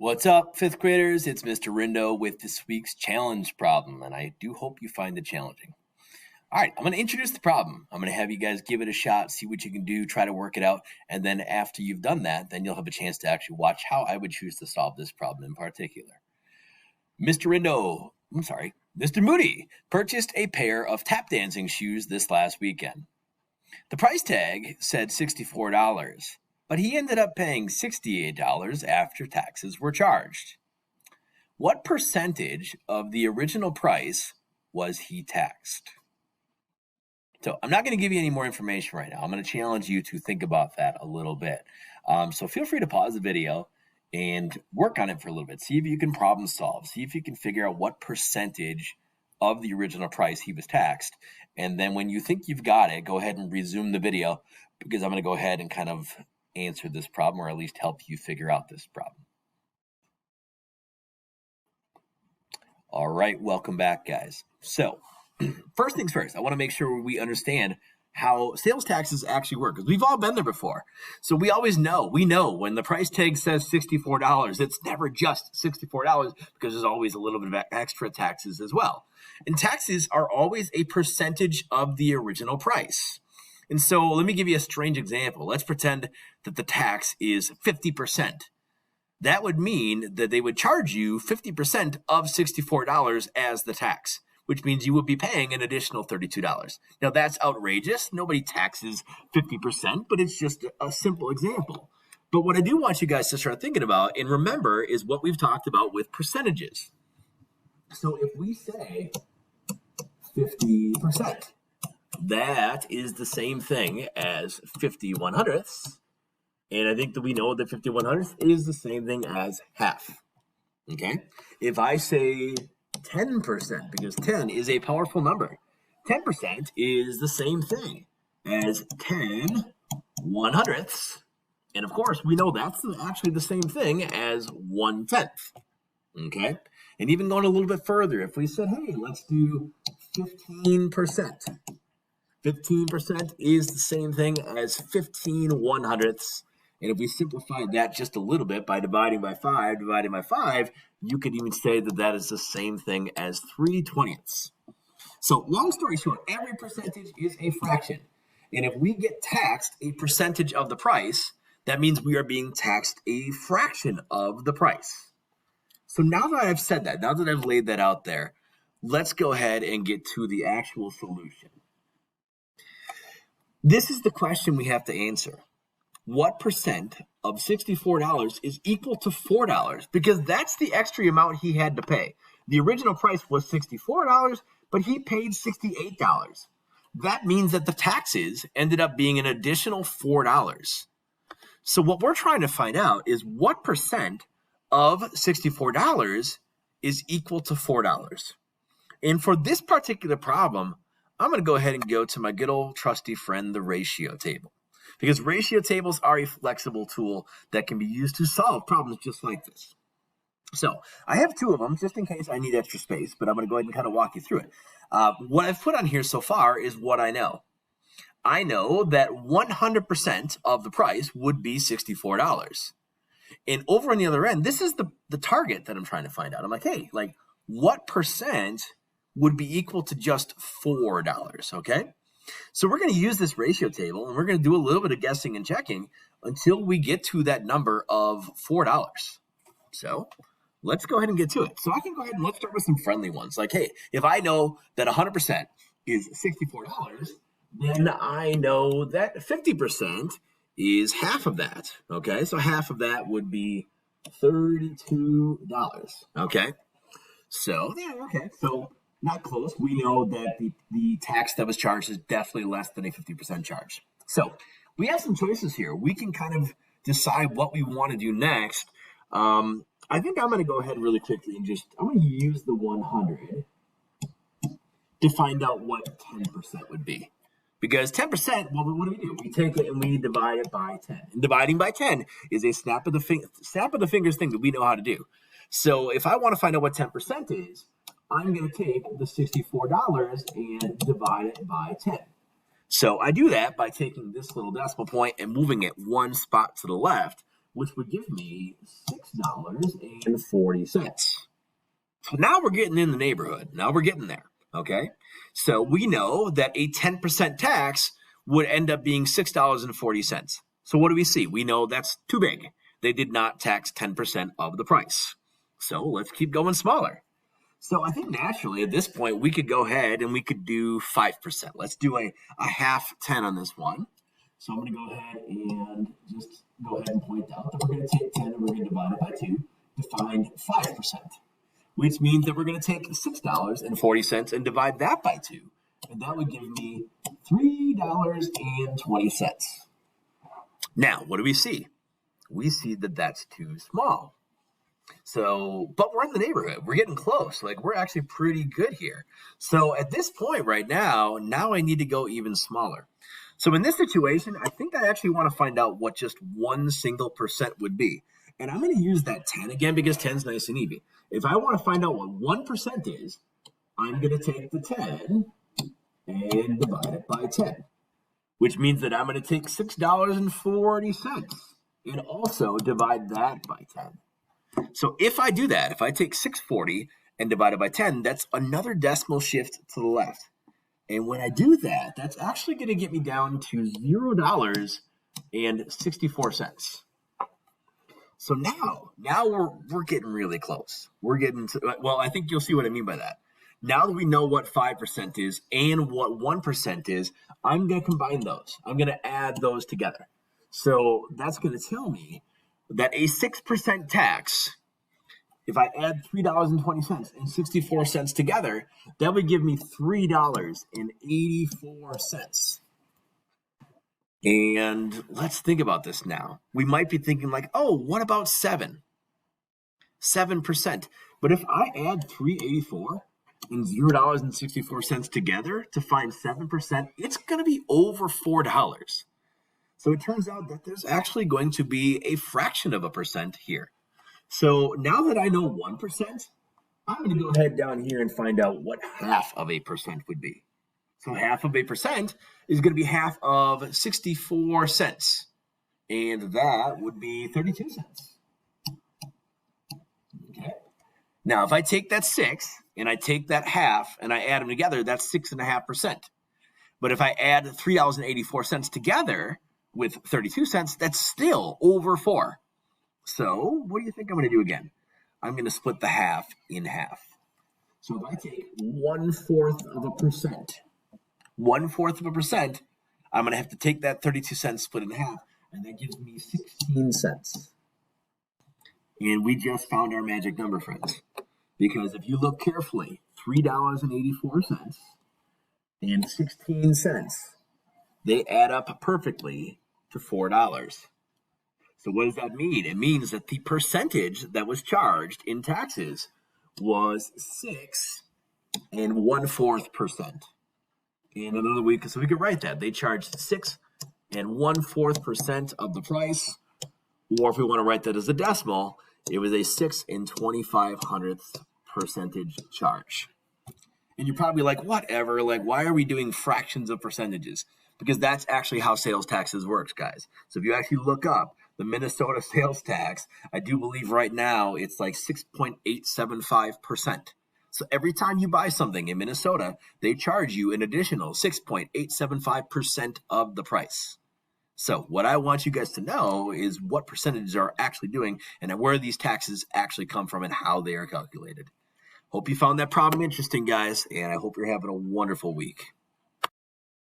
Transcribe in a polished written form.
What's up, fifth graders? It's Mr. Rindo with this week's challenge problem, and I do hope you find it challenging. All right, I'm going to introduce the problem. I'm going to have you guys give it a shot, see what you can do, try to work it out, and then after you've done that, then you'll have a chance to actually watch how I would choose to solve this problem in particular. Mr. Moody purchased a pair of tap dancing shoes this last weekend. The price tag said $64. But he ended up paying $68 after taxes were charged. What percentage of the original price was he taxed? So I'm not going to give you any more information right now. I'm going to challenge you to think about that a little bit. So feel free to pause the video and work on it for a little bit. See if you can problem solve. See if you can figure out what percentage of the original price he was taxed. And then when you think you've got it, go ahead and resume the video, because I'm going to go ahead and kind of answer this problem, or at least help you figure out this problem. All right, welcome back, guys. So first things first, I want to make sure we understand how sales taxes actually work, because we've all been there before. So we know when the price tag says $64, it's never just $64, because there's always a little bit of extra taxes as well. And taxes are always a percentage of the original price. And so let me give you a strange example. Let's pretend that the tax is 50%. That would mean that they would charge you 50% of $64 as the tax, which means you would be paying an additional $32. Now that's outrageous. Nobody taxes 50%, but it's just a simple example. But what I do want you guys to start thinking about and remember is what we've talked about with percentages. So if we say 50%, that is the same thing as 50/100ths. And I think that we know that 50/100ths is the same thing as half. Okay? If I say 10%, because 10 is a powerful number, 10% is the same thing as 10/100ths. And of course, we know that's actually the same thing as 1/10. Okay? And even going a little bit further, if we said, hey, let's do 15%. 15% is the same thing as 15/100ths. And if we simplify that just a little bit by dividing by 5, you could even say that that is the same thing as 3/20ths. So long story short, every percentage is a fraction. And if we get taxed a percentage of the price, that means we are being taxed a fraction of the price. So now that I've said that, now that I've laid that out there, let's go ahead and get to the actual solution. This is the question we have to answer. What percent of $64 is equal to $4? Because that's the extra amount he had to pay. The original price was $64, but he paid $68. That means that the taxes ended up being an additional $4. So what we're trying to find out is what percent of $64 is equal to $4. And for this particular problem, I'm going to go ahead and go to my good old trusty friend, the ratio table. Because ratio tables are a flexible tool that can be used to solve problems just like this. So I have two of them just in case I need extra space, but I'm going to go ahead and kind of walk you through it. What I've put on here so far is what I know. I know that 100% of the price would be $64. And over on the other end, this is the target that I'm trying to find out. I'm like, hey, like what percent would be equal to just $4, okay? So we're going to use this ratio table, and we're going to do a little bit of guessing and checking until we get to that number of $4. So let's go ahead and get to it. So I can go ahead and let's start with some friendly ones. Like, hey, if I know that 100% is $64, then I know that 50% is half of that, okay? So half of that would be $32, okay? So, yeah, okay. So not close. We know that the tax that was charged is definitely less than a 50% charge. So we have some choices here. We can kind of decide what we want to do next. I think I'm going to go ahead really quickly and I'm going to use the 100 to find out what 10% would be. Because 10%, well, what do? We take it and we divide it by 10. And dividing by 10 is a snap of the fingers thing that we know how to do. So if I want to find out what 10% is, I'm going to take the $64 and divide it by 10. So I do that by taking this little decimal point and moving it one spot to the left. which would give me $6.40. So now we're getting in the neighborhood. Now we're getting there, okay? So we know that a 10% tax would end up being $6.40. So what do we see? We know that's too big. They did not tax 10% of the price. So let's keep going smaller. So I think naturally at this point, we could go ahead and we could do 5%. Let's do a half 10 on this one. So I'm going to go ahead and just go ahead and point out that we're going to take 10 and we're going to divide it by 2 to find 5%, which means that we're going to take $6.40 and divide that by 2. And that would give me $3.20. Now, what do we see? We see that that's too small. So, but we're in the neighborhood. We're getting close. Like, we're actually pretty good here. So at this point right now I need to go even smaller. So in this situation, I think I actually want to find out what just one single percent would be. And I'm going to use that 10 again because 10 is nice and easy. If I want to find out what 1% is, I'm going to take the 10 and divide it by 10, which means that I'm going to take $6.40 and also divide that by 10. So if I do that, if I take 640 and divide it by 10, that's another decimal shift to the left. And when I do that, that's actually going to get me down to $0.64. So now we're getting really close. We're getting to, well, I think you'll see what I mean by that. Now that we know what 5% is and what 1% is, I'm going to combine those. I'm going to add those together. So that's going to tell me that a 6% tax, if I add $3.20 and 64 cents together, that would give me $3.84. And let's think about this now. We might be thinking like, oh, what about 7%? But if I add $3.84 and $0.64 together to find 7%, it's going to be over $4. So it turns out that there's actually going to be a fraction of a percent here. So now that I know 1%, I'm going to go ahead down here and find out what half of a percent would be. So half of a percent is going to be half of 64 cents. And that would be 32 cents. Okay. Now, if I take that 6 and I take that half and I add them together, that's 6.5%. But if I add $3.84 together with 32 cents, that's still over 4. So what do you think I'm going to do again? I'm going to split the half in half. So if I take 1/4 of a percent, 1/4 of a percent, I'm going to have to take that 32 cents split in half, and that gives me 16 cents. And we just found our magic number, friends. Because if you look carefully, $3.84 and 16 cents, they add up perfectly to $4. So what does that mean? It means that the percentage that was charged in taxes was 6 1/4%. And another week, so we could write that. They charged 6 1/4% of the price. Or if we want to write that as a decimal, it was a 6 2500th percentage charge. And you're probably like, whatever, like, why are we doing fractions of percentages? Because that's actually how sales taxes works, guys. So if you actually look up the Minnesota sales tax, I do believe right now it's like 6.875%. So every time you buy something in Minnesota, they charge you an additional 6.875% of the price. So what I want you guys to know is what percentages are actually doing and where these taxes actually come from and how they are calculated. Hope you found that problem interesting, guys, and I hope you're having a wonderful week.